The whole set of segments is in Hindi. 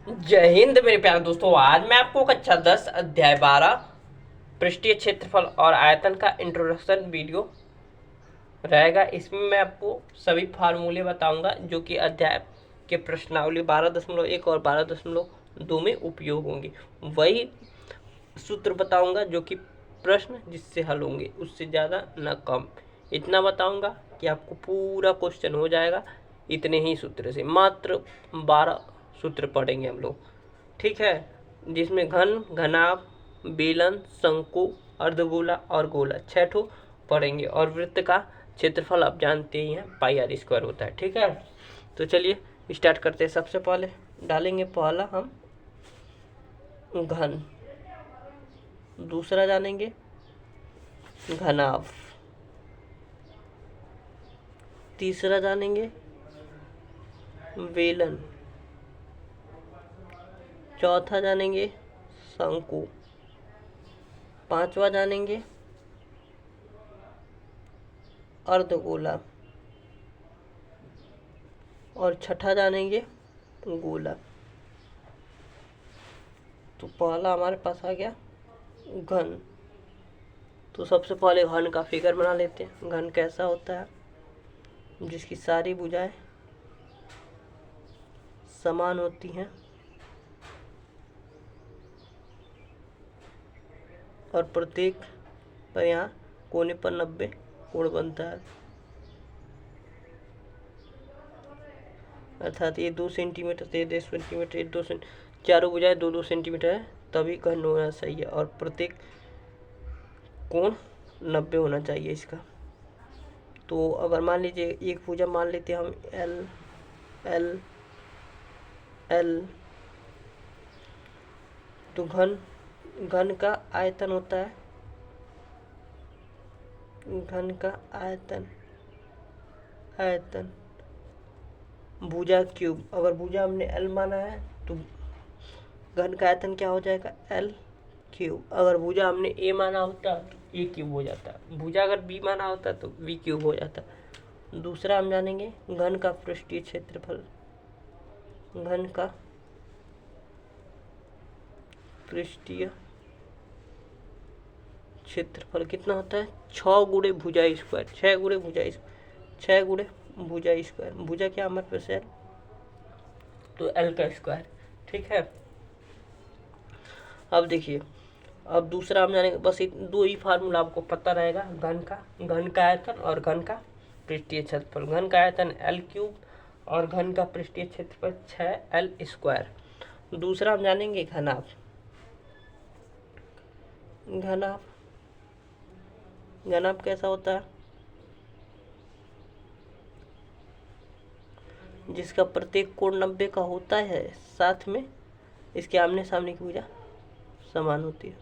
जय हिंद मेरे प्यारे दोस्तों। आज मैं आपको कक्षा 10 अध्याय 12 पृष्ठीय क्षेत्रफल और आयतन का इंट्रोडक्शन वीडियो रहेगा। इसमें मैं आपको सभी फार्मूले बताऊंगा जो कि अध्याय के प्रश्नावली 12.1 और 12.2 में उपयोग होंगे। वही सूत्र बताऊंगा जो कि प्रश्न जिससे हल होंगे, उससे ज़्यादा न कम। इतना बताऊंगा कि आपको पूरा क्वेश्चन हो जाएगा इतने ही सूत्र से। मात्र 12 सूत्र पढ़ेंगे हम लोग, ठीक है। जिसमें घन, घनाभ, बेलन, शंकु, अर्धगोला और गोला 6 ठो पढ़ेंगे। और वृत्त का क्षेत्रफल आप जानते ही हैं, पाई आर स्क्वायर होता है, ठीक है। तो चलिए स्टार्ट करते हैं। सबसे पहले डालेंगे पहला हम घन, दूसरा जानेंगे घनाभ, तीसरा जानेंगे बेलन, चौथा जानेंगे शंकु, पांचवा जानेंगे अर्धगोला और छठा जानेंगे गोला। तो पहला हमारे पास आ गया घन। तो सबसे पहले घन का फिगर बना लेते हैं। घन कैसा होता है? जिसकी सारी भुजाएं समान होती हैं और प्रत्येक पर यहाँ कोने पर 90 कोण बनता है। अर्थात ये 2 सेंटीमीटर से 10 सेंटीमीटर, 2 सेंटीमीटर, चारों भुजाएं 2-2 सेंटीमीटर है, तभी घन होना चाहिए। और प्रत्येक कोण 90 होना चाहिए इसका। तो अगर मान लीजिए एक भुजा मान लेते हैं हम एल एल एल, तो घन घन का आयतन होता है, घन का आयतन आयतन भुजा क्यूब। अगर भुजा हमने एल माना है तो घन का आयतन क्या हो जाएगा? L cube. अगर भुजा हमने ए माना होता तो ए क्यूब हो जाता। भुजा अगर बी माना होता तो वी क्यूब हो जाता। दूसरा हम जानेंगे घन का पृष्ठीय क्षेत्रफल। घन का पृष्ठीय क्षेत्रफल कितना होता है? 6 गुणे भुजा स्क्वायर। 6 गुणे भुजा स्क्वायर, 6 गुणे भुजा स्क्वायर। भुजा क्या हमारे पास है? तो एल का स्क्वायर, ठीक है। अब देखिए, अब दूसरा हम जानेंगे, बस दो ही फार्मूला आपको पता रहेगा घन का आयतन और घन का पृष्ठीय क्षेत्रफल। घन का आयतन एल क्यूब और घन का पृष्ठीय क्षेत्रफल 6 एल स्क्वायर। दूसरा हम जानेंगे घनाभ। घनाभ घनाभ कैसा होता है? जिसका प्रत्येक कोण 90 का होता है, साथ में इसके आमने सामने की भुजा समान होती है।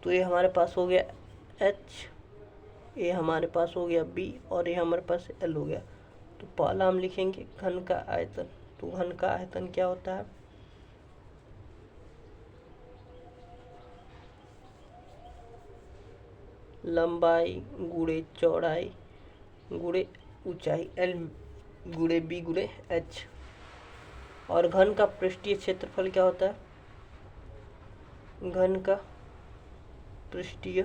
तो ये हमारे पास हो गया एच, ये हमारे पास हो गया बी और ये हमारे पास एल हो गया। तो पहला हम लिखेंगे घन का आयतन। तो घन का आयतन क्या होता है? लंबाई गुणे चौड़ाई गुणे ऊंचाई, एल गुणे बी गुणे एच। और घन का पृष्ठीय क्षेत्रफल क्या होता है? घन का पृष्ठीय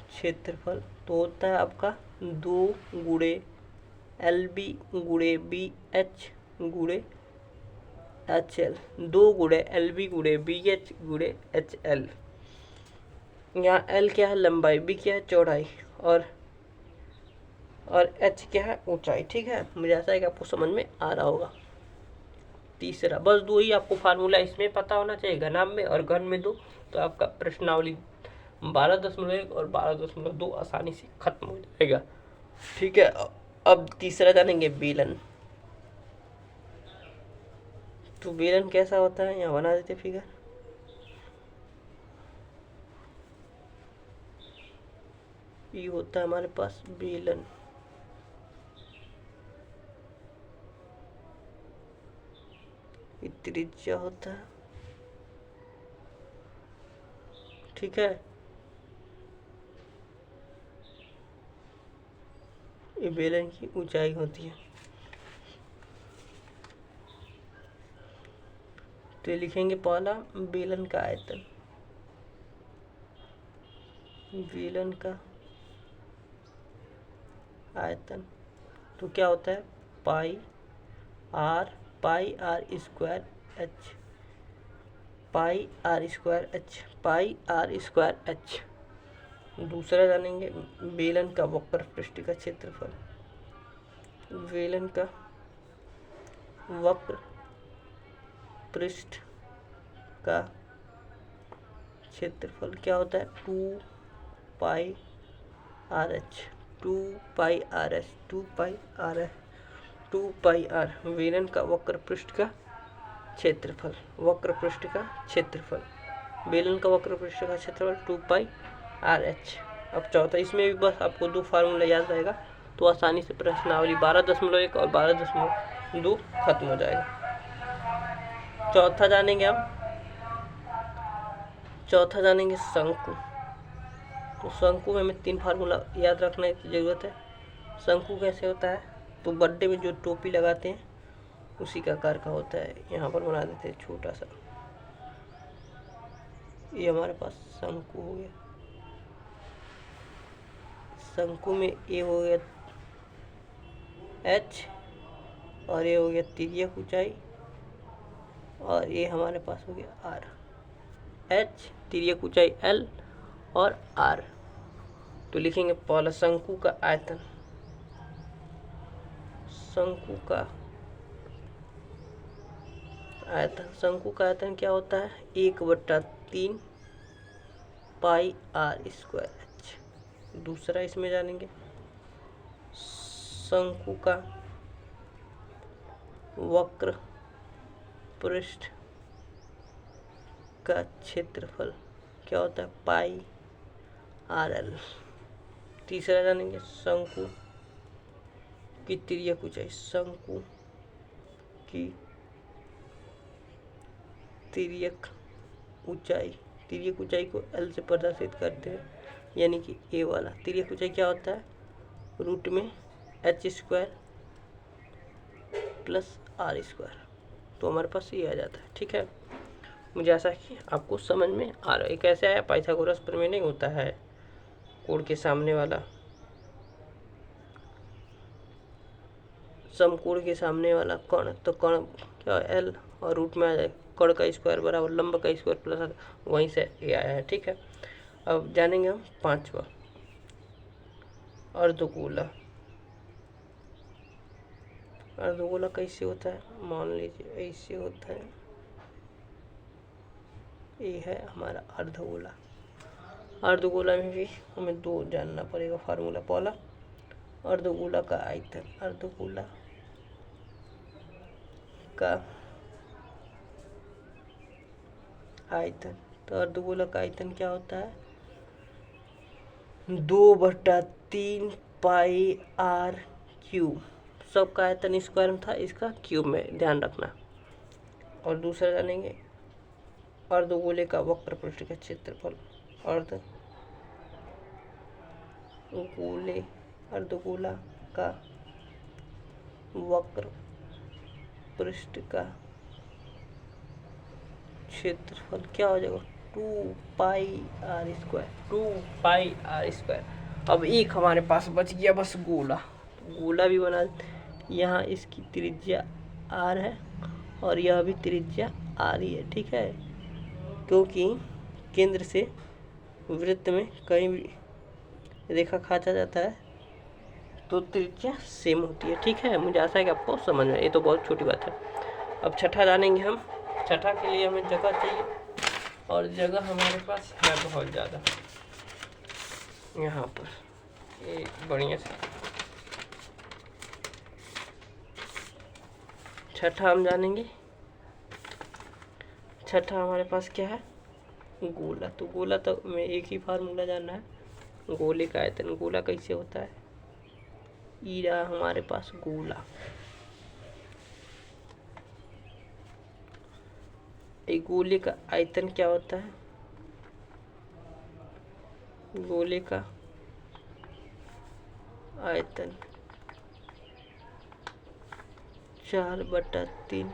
क्षेत्रफल तो होता है आपका 2 गुणे एल बी गुणे बी एच गुणे एच एल। 2 गुणे एल बी गुणे बी एच गुणे एच एल। यहाँ एल क्या है? लंबाई, बी क्या है? चौड़ाई, और एच क्या है? ऊंचाई, ठीक है। मुझे ऐसा है कि आपको समझ में आ रहा होगा। तीसरा, बस दो ही आपको फार्मूला इसमें पता होना चाहिए, घनाभ में और घन में 2। तो आपका प्रश्नावली 12.1 और 12.2 आसानी से खत्म हो जाएगा, ठीक है। अब तीसरा जानेंगे बेलन। तो बेलन कैसा होता है? यहाँ बना देते फिगर। ये होता है हमारे पास बेलन। ये त्रिज्या होता है, ठीक है। ये ये बेलन की ऊंचाई होती है। तो ये लिखेंगे पहला बेलन का आयतन। बेलन का आयतन तो क्या होता है, pi are square h, pi are square h, pi are square h. दूसरा जानेंगे बेलन का वक्र पृष्ठ का क्षेत्रफल। बेलन का वक्र पृष्ठ का क्षेत्रफल क्या होता है, 2 pi r h, 2 pi r h, 2 pi r h, 2 pi r. बेलन का वक्र पृष्ठ का क्षेत्रफल, वक्र पृष्ठ का क्षेत्रफल, बेलन का वक्र पृष्ठ का क्षेत्रफल 2 पाई आर एच। अब चौथा, इसमें भी बस आपको 2 फार्मूला याद रहेगा तो आसानी से प्रश्नावली 12.1 और 12.2 खत्म हो जाएगा। चौथा जानेंगे शंकु। तो शंकु में हमें 3 फार्मूला याद रखने की ज़रूरत है। शंकु कैसे होता है, तो बर्थडे में जो टोपी लगाते हैं उसी का आकार का होता है। यहाँ पर बना देते हैं छोटा सा, ये हमारे पास शंकु हो गया। शंकु में ये हो गया h और ये हो गया तिर्यक ऊंचाई, और ये हमारे पास हो गया r, h तिर्यक ऊंचाई l और r। तो लिखेंगे पहला शंकु का आयतन। शंकु का आयतन क्या होता है, 1/3 पाई आर स्क्वायर एच। दूसरा इसमें जानेंगे शंकु का वक्र पृष्ठ का क्षेत्रफल क्या होता है, पाई आर एल। तीसरा जानेंगे शंकु की तिर्यक ऊंचाई। शंकु की तिर्यक ऊंचाई को एल से प्रदर्शित करते हैं, यानी कि ए वाला। तिर्यक ऊंचाई क्या होता है, रूट में H square plus R square. तो हमारे पास ये आ जाता है। ठीक है, मुझे आशा है कि आपको समझ में आ रहा है। कैसे आया, पाइथागोरस प्रमेय नहीं होता है, कोण के सामने वाला, समकोण के सामने वाला कर्ण। तो कर्ण क्या एल और रूट में आ जाए कर्ण का स्क्वायर बराबर लंब का स्क्वायर प्लस, वहीं से ये आया है। ठीक है, अब जानेंगे हम पांचवा अर्धगोला। अर्धगोला कैसे होता है, मान लीजिए ऐसे होता है, ये है हमारा अर्धगोला। अर्धगोला में भी हमें 2 जानना पड़ेगा फार्मूला। पहला अर्धगोला का आयतन, अर्धगोला का आयतन। तो अर्धगोला का आयतन क्या होता है, 2/3 पाई आर क्यूब। सबका आयतन स्क्वायर में था, इसका क्यूब में ध्यान रखना। और दूसरा जानेंगे अर्धगोले का वक्र पृष्ठ का क्षेत्रफल। अर्धगोला का वक्र पृष्ठ का क्षेत्रफल क्या हो जाएगा, 2 pi are square, 2 pi are square. अब एक हमारे पास बच गया बस गोला। गोला भी बना, यहाँ इसकी त्रिज्या आर है और यह भी त्रिज्या आर ही है। ठीक है, क्योंकि केंद्र से वृत्त में कहीं भी रेखा खींचा जाता है तो त्रिज्या सेम होती है। ठीक है, मुझे आशा है कि आपको समझ में, ये तो बहुत छोटी बात है। अब छठा जानेंगे हम। छठा के लिए हमें जगह चाहिए और जगह हमारे पास है बहुत ज़्यादा। यहाँ पर ये बढ़िया से छठा हम जानेंगे। छठा हमारे पास क्या है, गोला। तो गोला तो में एक ही फार्मूला जानना है, गोले का आयतन। गोला कैसे होता है, ई रहा हमारे पास गोला। एक गोले का आयतन क्या होता है, गोले का आयतन 4/3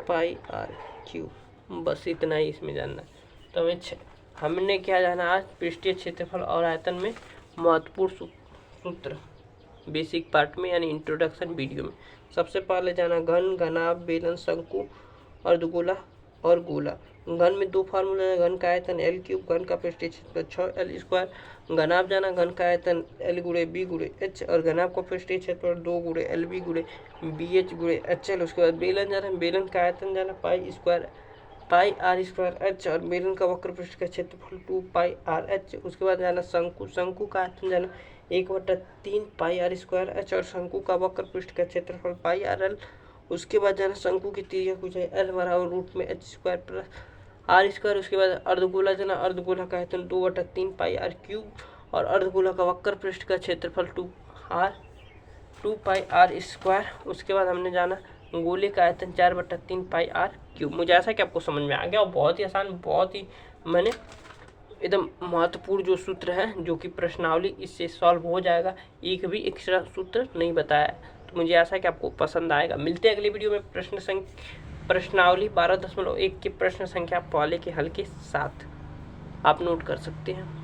पाई आर क्यूब। बस इतना ही इसमें जानना है। तो हमने क्या जाना आज पृष्ठीय क्षेत्रफल और आयतन में महत्वपूर्ण सूत्र बेसिक पार्ट में यानी इंट्रोडक्शन वीडियो में। सबसे पहले जाना घन, घनाभ, बेलन, शंकु, अर्धगोला और गोला। घन में 2 फार्मूला है, घन का आयतन L क्यूब, घन का पृष्ठीय क्षेत्रफल 6L स्क्वायर। घनाभ जाना घन का आयतन L गुणे B गुणे H और घनाभ का पृष्ठीय क्षेत्रफल 2 गुणे LB गुणे BH गुणे HL। उसके बाद बेलन जाना, बेलन का आयतन जाना pi square pi are square H और बेलन का वक्र पृष्ठ का क्षेत्रफल 2 पाई आर एच। उसके बाद जाना शंकु, शंकु का आयतन जाना 1/3 पाई आर स्क्वायर एच और शंकु का वक्र पृष्ठ का क्षेत्रफल पाई आर एल। उसके बाद जाना शंकु की त्रिज्या कुछ है एल बराबर रूट में H square plus R square. उसके बाद अर्धगोला जाना, अर्धगोला का आयतन 2/3 पाई आर क्यूब और अर्धगोला का वक्र पृष्ठ का क्षेत्रफल 2 पाई आर स्क्वायर। उसके बाद हमने जाना गोले का आयतन 4/3 पाई आर क्यूब। मुझे ऐसा कि आपको समझ में आ गया और बहुत ही आसान, बहुत ही मैंने एकदम महत्वपूर्ण जो सूत्र है जो कि प्रश्नावली इससे सॉल्व हो जाएगा, एक भी एक्स्ट्रा सूत्र नहीं बताया। तो मुझे ऐसा है कि आपको पसंद आएगा। मिलते हैं अगली वीडियो में प्रश्नावली 12.1 के प्रश्न संख्या पहले के हल के साथ। आप नोट कर सकते हैं।